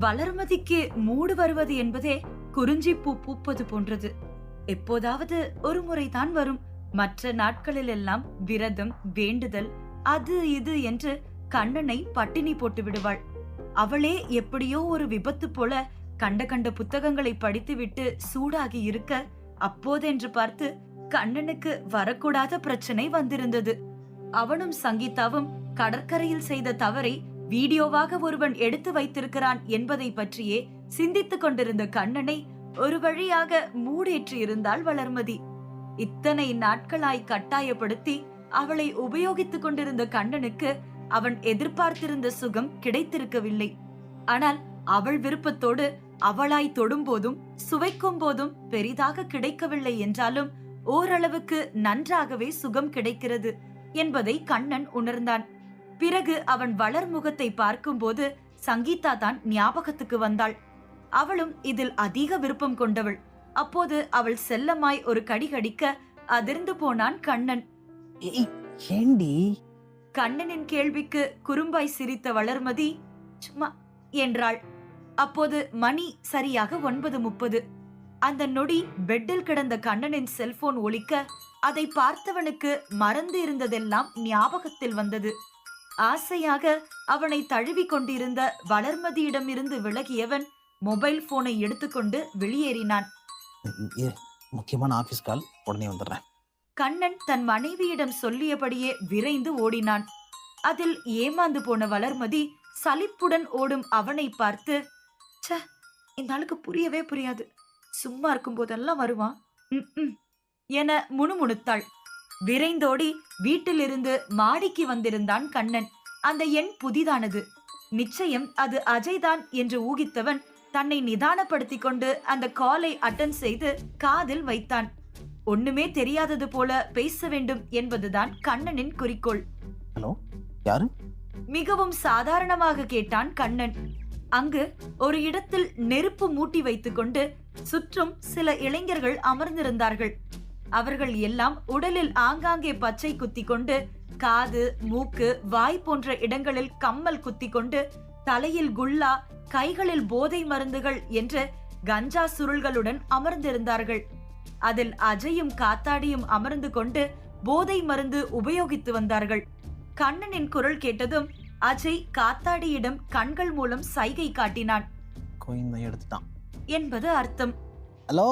வளர்மதிக்கு மூடு வருவது என்பதே குறிஞ்சி பூ பூப்பது போன்றது. எப்போதாவது ஒரு முறைதான் வரும். மற்ற நாட்களில் எல்லாம் விரதம், வேண்டுதல், அது இது என்று கண்ணனை பட்டினி போட்டு விடுவாள். அவளே எப்படியோ ஒரு விபத்து போல கண்ட கண்ட புத்தகங்களை படித்துவிட்டு சூடாகி இருக்க, அப்போதென்று பார்த்து கண்ணனுக்கு வரக்கூடாத பிரச்சனை வந்திருந்தது. அவனும் சங்கீதாவும் கடற்கரையில் செய்த தவறை வீடியோவாக ஒருவன் எடுத்து வைத்திருக்கிறான் என்பதை பற்றியே சிந்தித்துக் கொண்டிருந்த கண்ணனை ஒரு வழியாக மூடேற்றி இருந்தாள் வளர்மதி. இத்தனை நாட்களாய் கட்டாயப்படுத்தி அவளை உபயோகித்துக் கொண்டிருந்த கண்ணனுக்கு அவன் எதிர்பார்த்திருந்த சுகம் கிடைத்திருக்கவில்லை. ஆனால் அவள் விருப்பத்தோடு அவளாய் தொடும் போதும் சுவைக்கும் போதும் பெரிதாக கிடைக்கவில்லை என்றாலும் ஓரளவுக்கு நன்றாகவே சுகம் கிடைக்கிறது என்பதை கண்ணன் உணர்ந்தான். பிறகு அவன் வளர்முகத்தை பார்க்கும்போது சங்கீதா தான் ஞாபகத்துக்கு வந்தாள். அவளும் இதில் அதிக விருப்பம் கொண்டவள். அப்போது அவள் செல்லமாய் ஒரு கடி கடிக்க அதிர்ந்து போனான் கண்ணன். கண்ணனின் கேள்விக்கு குறும்பாய் சிரித்த வளர்மதி சும்மா என்றாள். அப்போது மணி சரியாக 9:30. அந்த நொடி பெட்டில் கிடந்த கண்ணனின் செல்போன் ஒலிக்க அதை பார்த்தவனுக்கு மறந்து இருந்ததெல்லாம் ஞாபகத்தில் வந்தது. ஆசையாக அவனை தழுவி கொண்டிருந்த வளர்மதியிடம் இருந்து விலகியவன் மொபைல் போனை எடுத்துக்கொண்டு வெளியேறினான். முக்கியமான ஆபீஸ் கால், உடனே வந்துடுறேன். கண்ணன் தன் மனைவியிடம் சொல்லியபடியே விரைந்து ஓடினான். அதில் ஏமாந்து போன வளர்மதி சலிப்புடன் ஓடும் அவனை பார்த்து, ச்சே, இந்த ஆளுக்கு புரியவே புரியாது, சும்மா இருக்கும் போதெல்லாம் வருவான் என முணுமுணுத்தாள். விரைந்தோடி வீட்டிலிருந்து மாடிக்கு வந்திருந்தான் கண்ணன். அந்த எண் புதிதானது. நிச்சயம் அது அஜய்தான் என்று ஊகித்தவன் தன்னை நிதானப்படுத்திக் கொண்டு அந்த காலை அட்டன் செய்து காதில் வைத்தான். ஒண்ணுமே தெரியாதது போல பேச வேண்டும் என்பதுதான் கண்ணனின் குறிக்கோள். ஹலோ, யாரு? மிகவும் சாதாரணமாக கேட்டான் கண்ணன். அங்கு ஒரு இடத்தில் நெருப்பு மூட்டி வைத்துக் கொண்டு சுற்றும் சில இளைஞர்கள் அமர்ந்திருந்தார்கள். அவர்கள் எல்லாம் உடலில் ஆங்காங்கே பச்சை குத்தி கொண்டு, காது, மூக்கு, வாய் போன்ற இடங்களில் கம்மல் குத்தி கொண்டு, தலையில் குல்லா, கைகளில் போதை மருந்துகள் என்று கஞ்சா சுருள்களுடன் அமர்ந்திருந்தார்கள். அதில் அஜயும் காத்தாடியும் அமர்ந்து கொண்டு போதை மருந்து உபயோகித்து வந்தார்கள். கண்ணனின் குரல் கேட்டதும் அஜய் காத்தாடியிடம் கண்கள் மூலம் சைகை காட்டினான். என்பது அர்த்தம். ஹலோ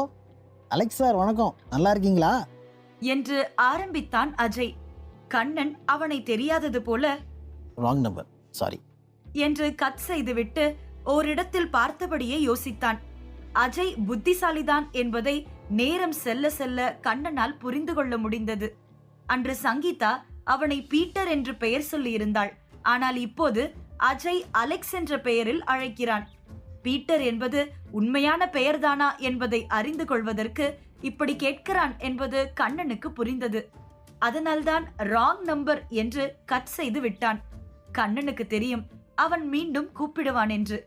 அலெக்ஸ் சார், வணக்கம், நல்லா இருக்கீங்களா என்று ஆரம்பித்தான் அஜய். கண்ணன் அவனை தெரியாதது போல ராங் நம்பர், சாரி என்று கட் செய்துவிட்டு ஓரிடத்தில் பார்த்தபடியே யோசித்தான். அஜய் புத்திசாலிதான் என்பதை நேரம் செல்ல செல்ல கண்ணனால் புரிந்து கொள்ள முடிந்தது. அன்று சங்கீதா அவனை பீட்டர் என்று பெயர் சொல்லி இருந்தாள். ஆனால் இப்போது அஜய் அலெக்ஸ் என்ற பெயரில் அழைக்கிறான். பீட்டர் என்பது உண்மையான பெயர்தானா என்பதை அறிந்து கொள்வதற்கு இப்படி கேட்கிறான் என்பது கண்ணனுக்கு புரிந்தது. அதனால்தான் ராங் நம்பர் என்று கட் செய்து விட்டான். கண்ணனுக்கு தெரியும் அவன் மீண்டும் கூப்பிடுவான் என்று.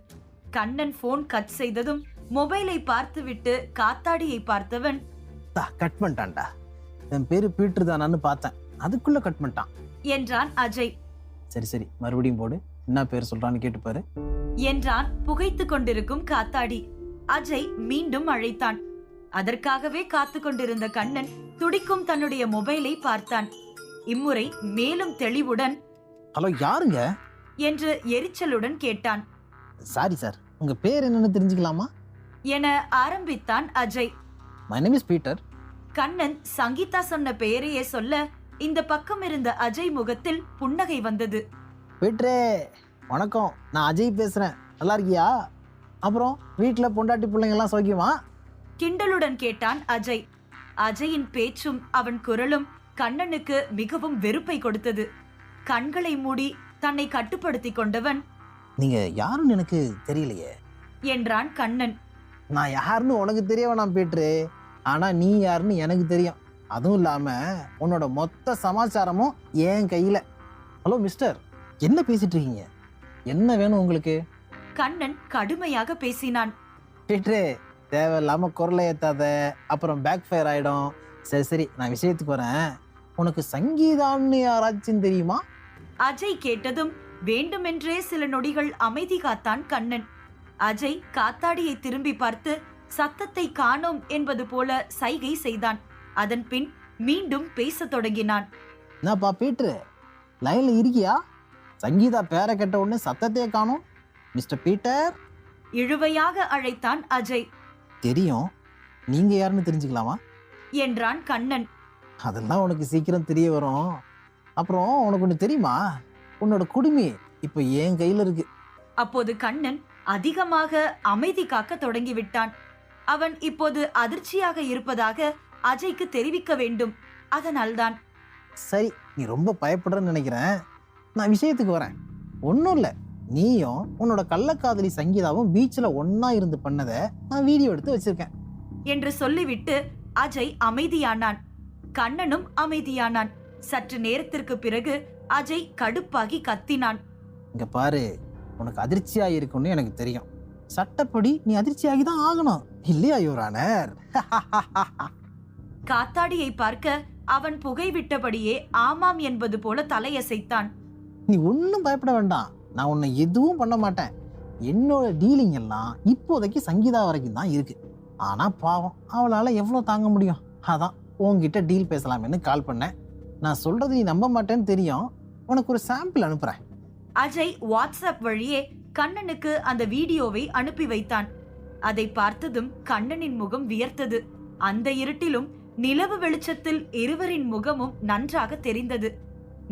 கண்ணன் போன் கட் செய்ததும் மொபைலை பார்த்துவிட்டு காத்தாடியை பார்த்தவன், கட் பண்ணிட்டான்டா, என் பேரு பீட்டர் தானான்னு பார்த்தேன், அதுக்குள்ள கட் பண்ணிட்டான் என்றான் அஜய். சரி மறுபடியும் போடு, என்ன பேர் சொல்றான்னு கேட்டுப்பாரு என்றான் புகைத்து கொண்டிருக்கும் காத்தாடி. அஜய் மீண்டும் அழைத்தான். அதற்காகவே காத்து கொண்டிருந்த கண்ணன் துடிக்கும் தன்னுடைய மொபைலை பார்த்தான். இம்முறை மேலும் தெளிவுடன், ஹலோ யாருங்க என்று எரிச்சலுடன் கேட்டான். சாரி சார், உங்க பேர் என்னன்னு தெரிஞ்சுக்கலாமா என ஆரம்பித்தான் Ajay. My name is Peter. Kannan Sangeetha சொன்ன பெயரையே சொல்ல இந்த பக்கம் இருந்த அஜய் முகத்தில் புன்னகை வந்தது. பீட்டரே வணக்கம், நான் அஜய் பேசுறேன், நல்லா இருக்கியா? அப்புறம் வீட்டுல பொண்டாட்டி பிள்ளைங்க எல்லாம் சௌக்கியமா? கிண்டலுடன் கேட்டான் அஜய். அஜயின் பேச்சும் அவன் குரலும் கண்ணனுக்கு மிகவும் வெறுப்பை கொடுத்தது. கண்களை மூடி தன்னை கட்டுப்படுத்தி கொண்டவன், நீங்க யாருன்னு எனக்கு தெரியலையே என்றான் கண்ணன். நான் யாருன்னு உனக்கு தெரிய வேணாம் பீட்டரு, ஆனா நீ யாருன்னு எனக்கு தெரியும். அதுவும் இல்லாம உன்னோட மொத்த சமாச்சாரமும் என் கையில. ஹலோ மிஸ்டர், என்ன பேசிட்டு இருக்கீங்க? என்ன வேணும் உங்களுக்கு? கண்ணன் கடுமையாக பேசினான். பீட்டரே, தேவையில்லாம குரலை ஏத்தாத, அப்புறம் பேக் ஃபயர் ஆயிடும். சரி நான் விஷயத்துக்கு வரேன். உனக்கு சங்கீதான்னு யாராச்சும் தெரியுமா? அஜய் கேட்டதும் வேண்டுமென்றே சில நொடிகள் அமைதி காத்தான் கண்ணன். அஜய் காத்தாடியை திரும்பி பார்த்து சத்தத்தை காணோம் என்பது போல சைகை செய்தான். அதன் பின் மீண்டும் பேசத் தொடங்கினான். என்னப்பா பீட்ரு, லைன்ல இருக்கியா? சங்கீதா பேரை கேட்ட உடனே சத்தத்தையே காணோம். Mister Peter. இழுவையாக அழைத்தான் அஜய். தெரியும், நீங்க யாருன்னு தெரிஞ்சுக்கலாமா என்றான் கண்ணன். அதெல்லாம் உனக்கு சீக்கிரம் தெரிய வரும். அப்புறம் உனக்கு ஒன்று தெரியுமா, உன்னோட குடுமி இப்போ என் கையில இருக்கு. அப்போது கண்ணன் அதிகமாக அமைதி காக்க தொடங்கிவிட்டான். அவன் இப்போது அதிர்ச்சியாக இருப்பதாக அஜய்க்கு தெரிவிக்க வேண்டும். அதனால்தான். சரி, நீ ரொம்ப பயப்படுறன்னு நினைக்கிறேன். நான் விஷயத்துக்கு வரேன். ஒன்றும் இல்லை, நீயும் உன்னோட கள்ளக்காதலி சங்கீதாவும் பீச்சில் ஒன்னா இருந்து பண்ணதை நான் வீடியோ எடுத்து வச்சிருக்கேன் என்று சொல்லிவிட்டு அஜய் அமைதியானான். கண்ணனும் அமைதியானான். சற்று நேரத்திற்கு பிறகு அஜய் கடுப்பாகி கத்தினான். இங்க பாரு, உனக்கு அதிர்ச்சியா இருக்கும்னு எனக்கு தெரியும். சட்டப்படி நீ அதிர்ச்சியாகி தான் ஆகணும், இல்லையா யுவர் ஆனர்? காத்தாடியை பார்க்க அவன் புகை விட்டபடியே ஆமாம் என்பது போல தலையசைத்தான். நீ ஒன்றும் பயப்பட வேண்டாம், நான் உன்னை எதுவும் பண்ண மாட்டேன். என்னோட டீலிங் எல்லாம் இப்போதைக்கு சங்கீதா வரைக்கும் தான் இருக்கு. ஆனா பாவம், அவளால எவ்வளவு தாங்க முடியும். அதான் உன்கிட்ட டீல் பேசலாமேன்னு கால் பண்ணேன். நான் சொல்றது நீ நம்ப மாட்டேன்னு தெரியும். உனக்கு ஒரு சாம்பிள் அனுப்புறேன். அஜய் வாட்ஸ்அப் வழியே கண்ணனுக்கு அந்த வீடியோவை அனுப்பி வைத்தான். அதை பார்த்ததும் கண்ணனின் முகம் வியர்த்தது. அந்த இருட்டிலும் நிலவு வெளிச்சத்தில் இருவரின் முகமும் நன்றாக தெரிந்தது.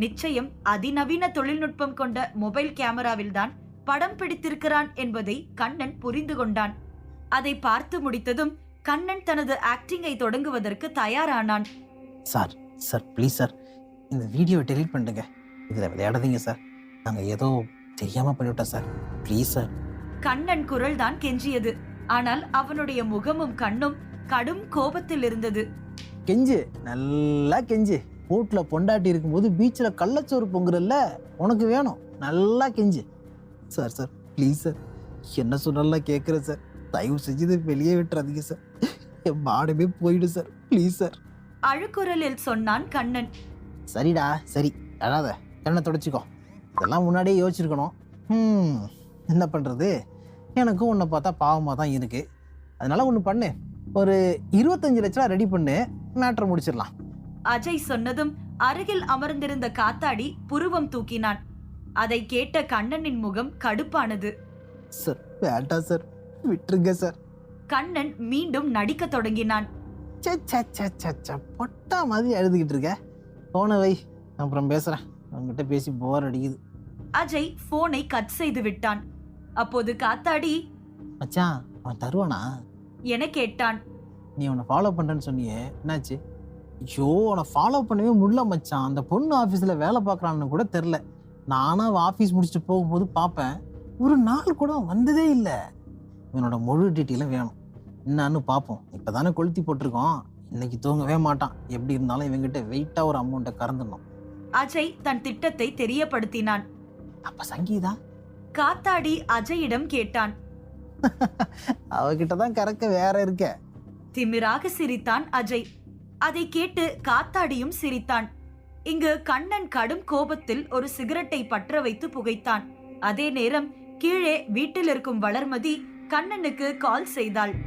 நிச்சயம் அதிநவீன தொழில்நுட்பம் கொண்ட மொபைல் கேமராவில் தான் படம் பிடித்திருக்கிறான் என்பதை கண்ணன் புரிந்து கொண்டான். அதை பார்த்து முடித்ததும் கண்ணன் தனது ஆக்டிங்கை தொடங்குவதற்கு தயாரானான். சார் சார் ப்ளீஸ் சார், இந்த வீடியோவை டெலீட் பண்ணுங்க. இதில் விளையாடாதீங்க சார், நாங்கள் ஏதோ தெரியாம பண்ணிவிட்டோம் சார், ப்ளீஸ் சார். கண்ணன் குரல் தான் கெஞ்சியது. ஆனால் அவனுடைய முகமும் கண்ணும் கடும் கோபத்தில் இருந்தது. கெஞ்சு, நல்லா கெஞ்சு. போட்ல பொண்டாட்டி இருக்கும்போது பீச்சில் கள்ளச்சோறு பொங்குறல்ல, உனக்கு வேணும், நல்லா கெஞ்சு. சார் சார் ப்ளீஸ் சார், என்ன சொன்னாலும் கேட்குறேன் சார், தயவு செஞ்சது வெளியே விட்டுறாதீங்க சார், என் மாடமே போயிடு சார், ப்ளீஸ் சார். அழுக்குரலில் சொன்னான் கண்ணன். சரிடா சரி, அழாத, கண்ணை தொடச்சிக்கோ. இதெல்லாம் முன்னாடியே யோசிச்சிருக்கணும். என்ன பண்ணுறது, எனக்கும் உன்னை பார்த்தா பாவமாக தான் இருக்கு. அதனால ஒன்று பண்ணு, ஒரு 25 லட்சம் ரெடி பண்ணு, மேட்ரை முடிச்சிடலாம். அஜய் சொன்னதும் அருகில் அமர்ந்திருந்த காத்தாடி புருவம் தூக்கினான். அதை கேட்ட கண்ணனின் முகம் கடுப்பானது. சார் வேண்டாம் சார், விட்டுருங்க சார். கண்ணன் மீண்டும் நடிக்க தொடங்கினான். பொட்டா மாதிரி எழுதுகிட்டு இருக்க, போன வை, அப்புறம் பேசுறேன். அவங்ககிட்ட பேசி போர் அடிக்குது. அஜய் போனை கட் செய்து விட்டான். அப்போது காத்தாடி, மச்சான் அவன் தருவானா என கேட்டான். நீ அவனை ஃபாலோ பண்றேன்னு சொன்னியே, என்னாச்சு? ஐயோ, அவனை ஃபாலோ பண்ணவே முடியல மச்சான். அந்த பொண்ணு ஆஃபீஸில் வேலை பார்க்குறான்னு கூட தெரில. நானும் அவன் ஆஃபீஸ் முடிச்சுட்டு போகும்போது பார்ப்பேன், ஒரு நாள் கூட வந்ததே இல்லை. இவனோட முழு டீட்டெயிலும் வேணும், என்னன்னு பார்ப்போம். இப்போ தானே கொளுத்தி போட்டிருக்கோம், இன்னைக்கு தூங்கவே மாட்டான். எப்படி இருந்தாலும் இவங்கிட்ட வெயிட்டாக ஒரு அமௌண்ட்டை கறந்துடணும். அஜய் தன் திட்டத்தை தெரியப்படுத்தினான். அப்ப சங்கீதா? காத்தாடி அஜயிடம் கேட்டான். அவகிட்ட தான் கறக்க வேற இருக்க. திமிராக சிரித்தான் அஜய். அதை கேட்டு காத்தாடியும் சிரித்தான். இங்கு கண்ணன் கடும் கோபத்தில் ஒரு சிகரெட்டை பற்ற வைத்து புகைத்தான். அதே நேரம் கீழே வீட்டில் இருக்கும் வளர்மதி கண்ணனுக்கு கால் செய்தாள்.